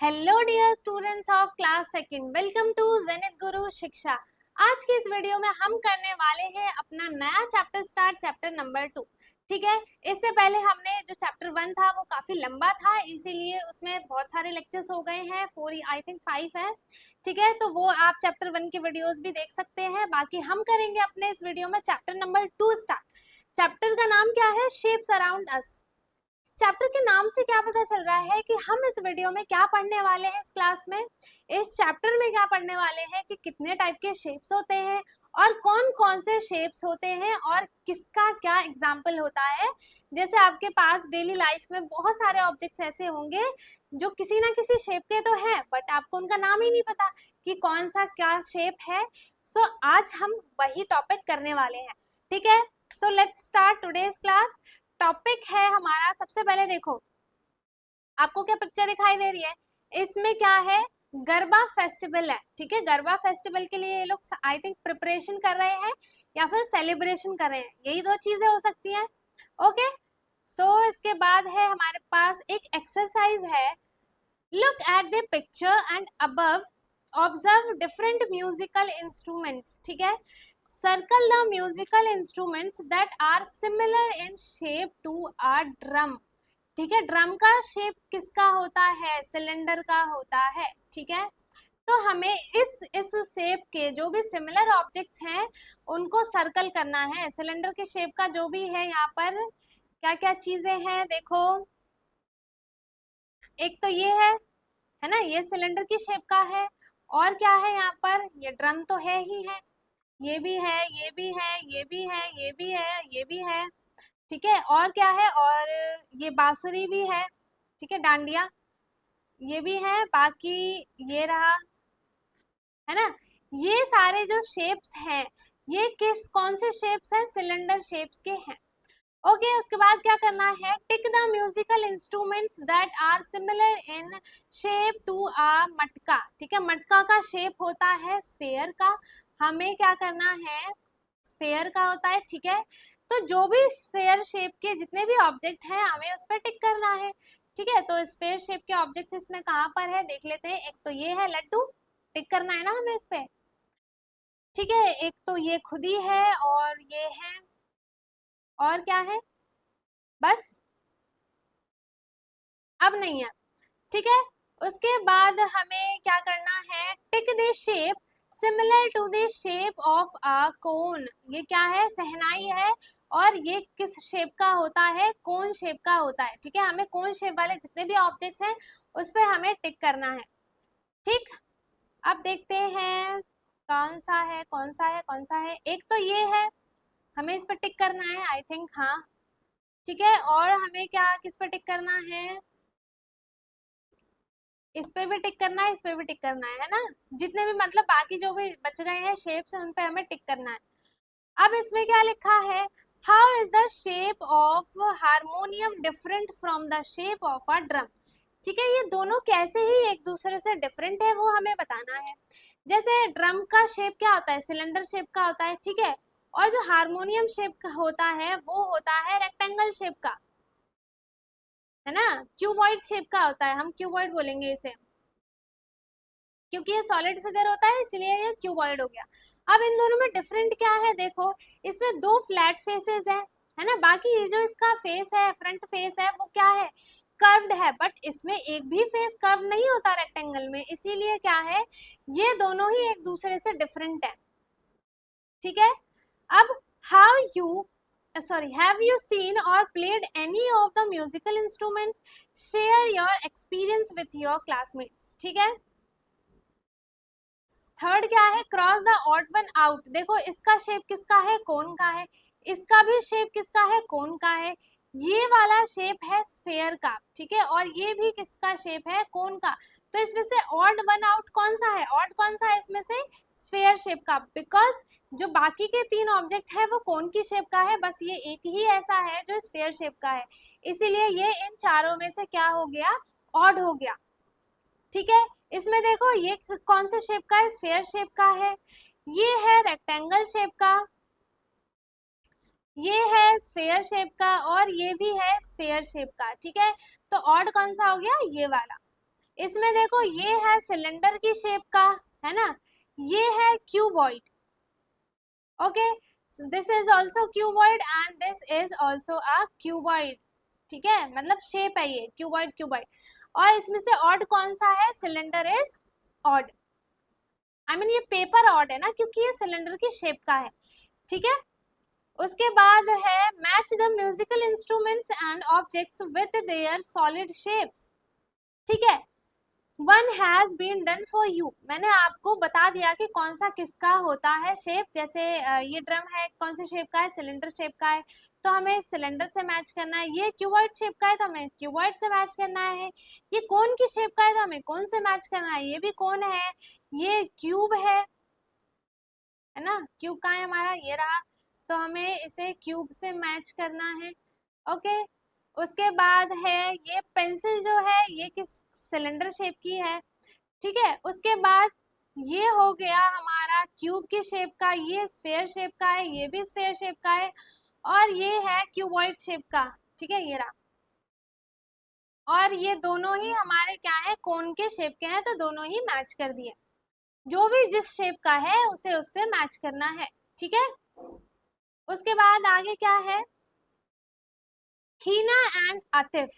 Hello dear students of class second, welcome to Zenith Guru Shiksha. आज की इस वीडियो में हम करने वाले हैं अपना नया चैप्टर स्टार्ट, चैप्टर नंबर 2। ठीक है, इससे पहले हमने जो चैप्टर 1 था वो काफी लंबा था, इसीलिए उसमें बहुत सारे लेक्चर्स हो गए हैं, 4 आई थिंक 5 है। ठीक है, तो वो आप चैप्टर 1 के वीडियोस भी देख सकते हैं। बाकी हम करेंगे अपने इस वीडियो में चैप्टर नंबर 2 स्टार्ट। चैप्टर का नाम क्या है? Shapes around us. चैप्टर के नाम से क्या पता चल रहा है कि हम इस वीडियो में क्या पढ़ने वाले हैं। इस क्लास में इस चैप्टर में क्या पढ़ने वाले हैं कि कितने टाइप के शेप्स होते हैं और कौन कौन से शेप्स होते हैं और किसका क्या एग्जाम्पल होता है। जैसे आपके पास डेली लाइफ में बहुत सारे ऑब्जेक्ट्स ऐसे होंगे जो किसी ना किसी शेप के तो हैं, बट आपको उनका नाम ही नहीं पता कि कौन सा क्या शेप है। सो आज हम वही टॉपिक करने वाले हैं। ठीक है, so let's start today's class. Topic है हमारा, सबसे पहले देखो आपको क्या पिक्चर दिखाई दे रही है। इसमें क्या है? गरबा फेस्टिवल है। ठीक है, गरबा फेस्टिवल के लिए ये लोग आई थिंक प्रिपरेशन कर रहे हैं या फिर सेलिब्रेशन कर रहे हैं, यही दो चीजें हो सकती हैं। ओके, सो इसके बाद है हमारे पास एक एक्सरसाइज है। Look at the picture and above observe different musical instruments. ठीक है, circle the musical instruments that are similar in shape to a drum. ठीक है, ड्रम का शेप किसका होता है? सिलेंडर का होता है। ठीक है, तो हमें इस शेप के जो भी सिमिलर ऑब्जेक्ट्स हैं उनको सर्कल करना है। सिलेंडर के शेप का जो भी है, यहाँ पर क्या क्या चीजें हैं देखो। एक तो ये है ना, ये सिलेंडर की शेप का है। और क्या है यहाँ पर? ये ड्रम तो है ही है, ये भी है, ये भी है, ये भी है, ये भी है, ये भी है। ठीक है, और क्या है? और ये बांसुरी भी है। ठीक है, डांडिया ये भी है। बाकी ये रहा, है ना। ये सारे जो शेप्स हैं ये किस कौन से शेप्स हैं? सिलेंडर शेप्स के हैं। ओके, उसके बाद क्या करना है? Tick the musical instruments that are similar in shape to a matka. ठीक है, मटका का शेप होता है स्फेयर का, हमें क्या करना है? स्फेयर का होता है। ठीक है, तो जो भी स्फेयर शेप के जितने भी ऑब्जेक्ट हैं हमें उस पर टिक करना है। ठीक है, तो स्फेयर शेप के ऑब्जेक्ट इसमें कहाँ पर है देख लेते हैं। एक तो ये है लड्डू, टिक करना है ना हमें इस पे। ठीक है, एक तो ये खुद ही है और ये है, और क्या है? बस, अब नहीं है। ठीक है, उसके बाद हमें क्या करना है? Tick the shape similar to the shape of a cone. ये क्या है? सहनाई है, और ये किस शेप का होता है? कोन शेप का होता है। ठीक है, हमें कोन शेप वाले जितने भी ऑब्जेक्ट्स हैं उस पर हमें टिक करना है। ठीक, अब देखते हैं कौन सा है, कौन सा है, कौन सा है। एक तो ये है, हमें इस पर टिक करना है आई थिंक, हाँ। ठीक है, और हमें क्या किस पर टिक करना है? इस पे भी टिक करना है, इस पे भी टिक करना है ना। जितने भी मतलब बाकी जो भी बच गए हैं शेप्स उन पे हमें टिक करना है। अब इसमें क्या लिखा है? How is the shape of harmonium different from the shape of a drum. ठीक है, ये दोनों कैसे ही एक दूसरे से डिफरेंट है वो हमें बताना है। जैसे ड्रम का शेप क्या होता है? सिलेंडर शेप का होता है। ठीक है, और जो हारमोनियम शेप का होता है वो होता है रेक्टेंगल शेप का, है ना। क्यूबॉइड शेप का होता है, हम क्यूबॉइड बोलेंगे इसे, क्योंकि ये सॉलिड फिगर होता है इसलिए ये क्यूबॉइड हो गया। अब इन दोनों में डिफरेंट क्या है देखो, इसमें दो फ्लैट फेसेस है ना। बाकी ये जो इसका फेस है, फ्रंट फेस है, वो क्या है? कर्व्ड है, बट इसमें एक भी फेस कर्व नहीं होता रेक्टेंगल में, इसीलिए क्या है? ये दोनों ही एक दूसरे से डिफरेंट है। ठीक है, अब how you sorry, have you seen or played any of the musical instruments? Share your experience with your classmates. ठीक है, थर्ड क्या है? Cross the odd one out. देखो इसका शेप किसका है? कोन का है। इसका भी शेप किसका है? कोन का है। ये वाला शेप है स्फेयर का। ठीक है, और ये भी किसका शेप है? कोन का। तो इसमें से ऑड वन आउट कौन सा है? ऑड कौन सा है इसमें से? स्फेयर शेप का, बिकॉज जो बाकी के तीन ऑब्जेक्ट है वो कोन की शेप का है, बस ये एक ही ऐसा है जो स्फेयर शेप का है, इसीलिए ये इन चारों में से क्या हो गया? ऑड हो गया। ठीक है, इसमें देखो ये कौन से शेप का है? स्फेयर शेप का है। ये है रेक्टेंगल शेप का, ये है स्फेयर शेप का, और ये भी है स्फेयर शेप का। ठीक है, तो ऑड कौन सा हो गया? ये वाला। इसमें देखो ये है सिलेंडर की शेप का, है ना, ये है cuboid, okay, this is also cuboid and this is also a cuboid, ठीक है, मतलब शेप है ये क्यूबॉइड क्यूबॉइड। और इसमें से ऑड कौन सा है, cylinder is odd, I mean ये पेपर ऑड है ना, क्योंकि ये सिलेंडर की शेप का है, ठीक है। उसके बाद है match the musical instruments and objects with their solid shapes, ठीक है। One has been done for you, मैंने आपको बता दिया कि कौन सा किसका होता है शेप, जैसे ये ड्रम है कौन से शेप का है, सिलेंडर शेप का है, तो हमें सिलेंडर से मैच करना है। ये क्यूबॉइड शेप का है तो हमें क्यूबॉइड से मैच करना है। ये कोन की शेप का है तो हमें कोन से मैच करना है, ये भी कोन है, ये क्यूब है ना, क्यूब का है हमारा, ये रहा, तो हमें इसे क्यूब से मैच करना है, ओके। उसके बाद है ये पेंसिल जो है ये किस सिलेंडर शेप की है, ठीक है। उसके बाद ये हो गया हमारा क्यूब की शेप का, ये स्फेयर शेप का है, ये भी स्फेयर शेप का है, और ये है क्यूबॉइड शेप का, ठीक है, ये रहा। और ये दोनों ही हमारे क्या है, कोन के शेप के हैं, तो दोनों ही मैच कर दिए। जो भी जिस शेप का है उसे उससे मैच करना है, ठीक है। उसके बाद आगे क्या है, Heena and Atif,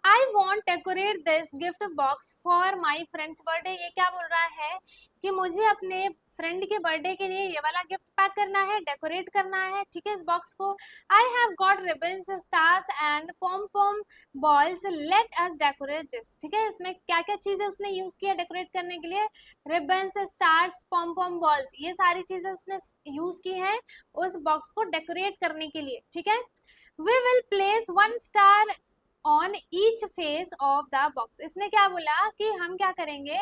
I want decorate this gift box for my friend's birthday. ये क्या बोल रहा है कि मुझे अपने फ्रेंड के बर्थडे के लिए ये वाला गिफ्ट पैक करना है, डेकोरेट करना है, ठीक है, इस बॉक्स को। I have got ribbons, stars and pom pom balls, let us decorate this, ठीक है। इसमें क्या क्या चीजें उसने यूज किया डेकोरेट करने के लिए, रिबन्स, स्टार्स, पॉम पॉम बॉल्स, ये सारी चीजें उसने यूज की हैं उस बॉक्स को डेकोरेट करने के लिए, ठीक है। We will place one star on each face of the box, इसने क्या बोला कि हम क्या करेंगे,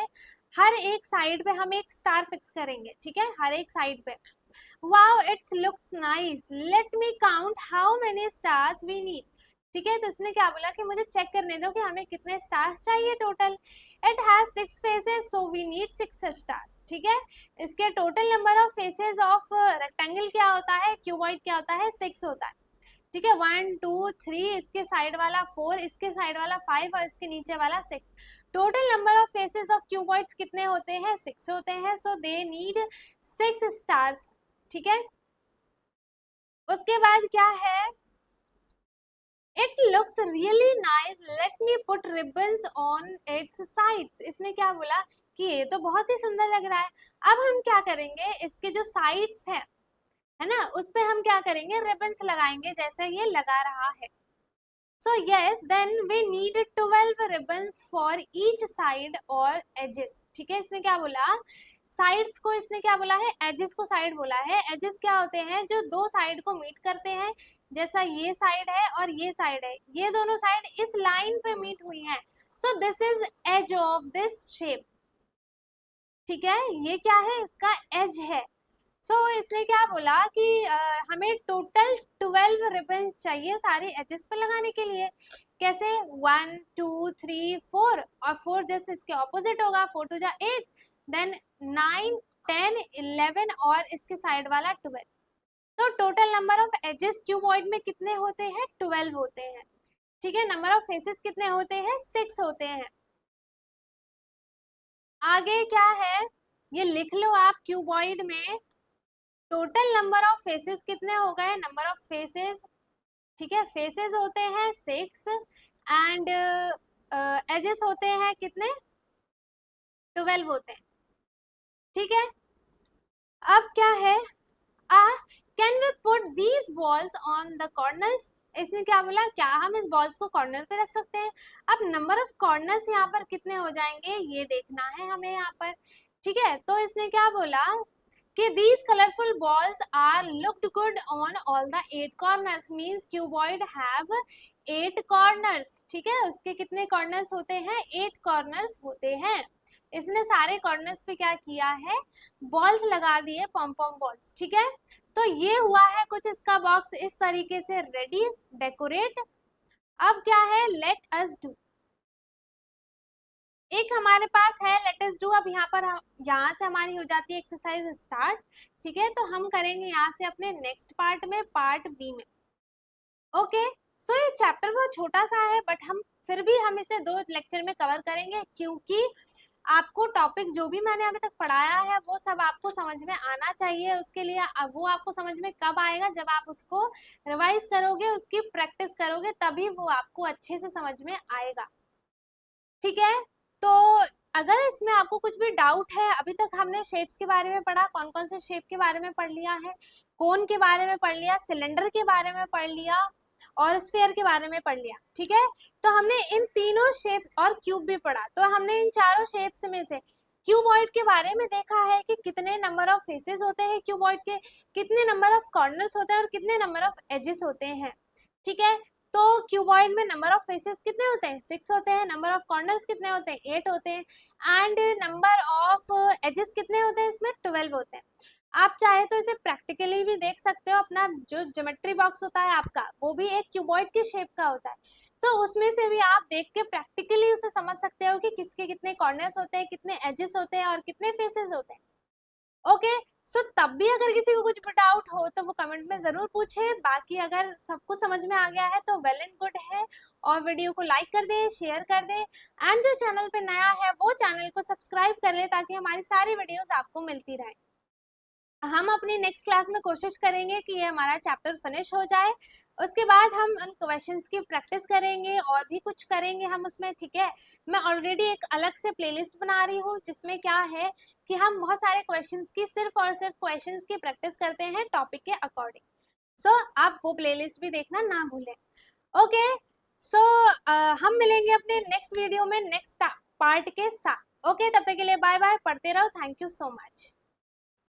हर एक साइड पे हम एक स्टार फिक्स करेंगे, ठीक है, हर एक साइड पे। Wow it's looks nice, let me count how many stars we need, ठीक है। तो इसने क्या बोला कि मुझे चेक करने दो कि हमें कितने स्टार्स चाहिए total. It has 6 faces so we need 6 stars, ठीक है। इसके total number of faces of rectangle क्या होता है, क्यूबॉइड क्या होता है, 6 होता है, ठीक है। 1 2 3, इसके साइड वाला 4, इसके साइड वाला 5 और इसके नीचे वाला 6। Total number of faces of cuboids कितने होते हैं, 6 होते हैं, सो दे नीड 6 स्टार्स, ठीक है। उसके बाद क्या है, it looks really nice, let me put ribbons on it's sides, इसने क्या बोला कि ये तो बहुत ही सुंदर लग रहा है। अब हम क्या करेंगे, इसके जो साइड्स है ना, उस पे हम क्या करेंगे, रिबन्स लगाएंगे जैसे ये लगा रहा है। So yes then we need 12 ribbons for each side और एजेस, ठीक है। इसने क्या बोला, साइड्स को इसने क्या बोला है, एजेस को साइड बोला है। एजेस क्या होते हैं, जो दो साइड को मीट करते हैं, जैसा ये साइड है और ये साइड है, ये दोनों साइड इस लाइन पे मीट हुई हैं, so this is edge of this shape, ठीक है, ये क्या है, इसका एज है। सो इसने क्या बोला कि हमें टोटल 12 रिबन्स चाहिए सारे एजेस पे लगाने के लिए। कैसे, 1 2 3 4, और 4 जस्ट इसके ऑपोजिट होगा, 4 2 जा 8, देन 9 10 11 और इसके साइड वाला 12। तो total number of edges cuboid में कितने होते हैं, 12 होते हैं, ठीक है। नंबर ऑफ फेसेस कितने होते हैं, 6 होते हैं। आगे क्या है, ये लिख लो आप, क्यूबॉइड में टोटल नंबर ऑफ फेसेस कितने हो गए, नंबर ऑफ फेसेस, ठीक है, फेसेस होते हैं 6 एंड एजेस होते हैं कितने, 12 होते हैं, ठीक है। अब क्या है, can we put these balls on the corners, इसने क्या बोला, क्या हम इस बॉल्स को कॉर्नर पे रख सकते हैं। अब नंबर ऑफ कॉर्नर्स यहाँ पर कितने हो जाएंगे ये देखना है हमें यहाँ पर, ठीक है। तो इसने क्या बोला कि these colorful balls are looked good on all the 8 corners, means cuboid have 8 corners, ठीक है। उसके कितने कॉर्नर्स होते हैं, 8 कॉर्नर्स होते हैं। इसने सारे कॉर्नर्स पे क्या किया है, बॉल्स लगा दिए, पॉम पॉम बॉल्स, ठीक है। तो ये हुआ है कुछ इसका बॉक्स इस तरीके से रेडी, डेकोरेट। अब क्या है, लेट अस डू, एक हमारे पास है लेट अस डू। अब यहाँ पर यहाँ से हमारी हो जाती है एक्सरसाइज स्टार्ट, ठीक है। तो हम करेंगे यहाँ से अपने नेक्स्ट पार्ट में, पार्ट बी में, ओके। सो ये चैप्टर बहुत छोटा सा है बट हम फिर भी हम इसे 2 लेक्चर में कवर करेंगे, क्योंकि आपको टॉपिक जो भी मैंने अभी तक पढ़ाया है वो सब आपको समझ में आना चाहिए। उसके लिए अब वो आपको समझ में कब आएगा, जब आप उसको रिवाइज करोगे, उसकी प्रैक्टिस करोगे, तभी वो आपको अच्छे से समझ में आएगा। ठीक है, तो अगर इसमें आपको कुछ भी डाउट है, अभी तक हमने शेप्स के बारे में पढ़ा, कौन कौन से शेप के बारे में पढ़ लिया है, कोन के बारे में पढ़ लिया, सिलेंडर के बारे में पढ़ लिया और स्फीयर के बारे में पढ़ लिया। ठीक है, तो हमने इन तीनों शेप और क्यूब भी पढ़ा। तो हमने इन चारों शेप्स में से क्यूबॉइड के बारे में देखा है कि कितने नंबर ऑफ फेसेस होते हैं क्यूबॉइड के, कितने नंबर ऑफ कॉर्नर्स होते हैं और कितने नंबर ऑफ एजेस होते हैं। ठीक है, तो क्यूबॉइड में नंबर ऑफ फेसेस कितने होते हैं, 6 होते हैं। नंबर ऑफ कॉर्नर्स कितने होते हैं, 8 होते हैं। एंड नंबर ऑफ एजेस कितने होते हैं, इसमें 12 होते हैं। आप चाहे तो इसे प्रैक्टिकली भी देख सकते हो। अपना जो ज्योमेट्री बॉक्स होता है आपका, वो भी एक क्यूबॉइड के शेप का होता है, तो उसमें से भी आप देख के प्रैक्टिकली उसे समझ सकते हो कि किसके कितने कॉर्नर्स होते हैं, कितने एजेस होते हैं और कितने फेसेस होते हैं। ओके, सो तब भी अगर किसी को कुछ भी डाउट हो तो वो कमेंट में जरूर पूछे। बाकी अगर सब कुछ समझ में आ गया है तो वेल एंड गुड है, और वीडियो को लाइक कर दे, शेयर कर दे, एंड जो चैनल पे नया है वो चैनल को सब्सक्राइब कर ले, ताकि हमारी सारी वीडियोस आपको मिलती रहे। हम अपनी नेक्स्ट क्लास में कोशिश करेंगे कि ये हमारा चैप्टर फिनिश हो जाए। उसके बाद हम उन क्वेश्चंस की प्रैक्टिस करेंगे और भी कुछ करेंगे हम उसमें। ठीक है, मैं ऑलरेडी एक अलग से प्लेलिस्ट बना रही हूँ, जिसमें क्या है कि हम बहुत सारे क्वेश्चंस की सिर्फ और सिर्फ क्वेश्चंस की प्रैक्टिस करते हैं टॉपिक के अकॉर्डिंग। सो आप वो प्लेलिस्ट भी देखना ना भूलें। ओके, सो हम मिलेंगे अपने नेक्स्ट वीडियो में नेक्स्ट पार्ट के साथ। ओके, तब तक के लिए बाय बाय, पढ़ते रहो। Thank you so much.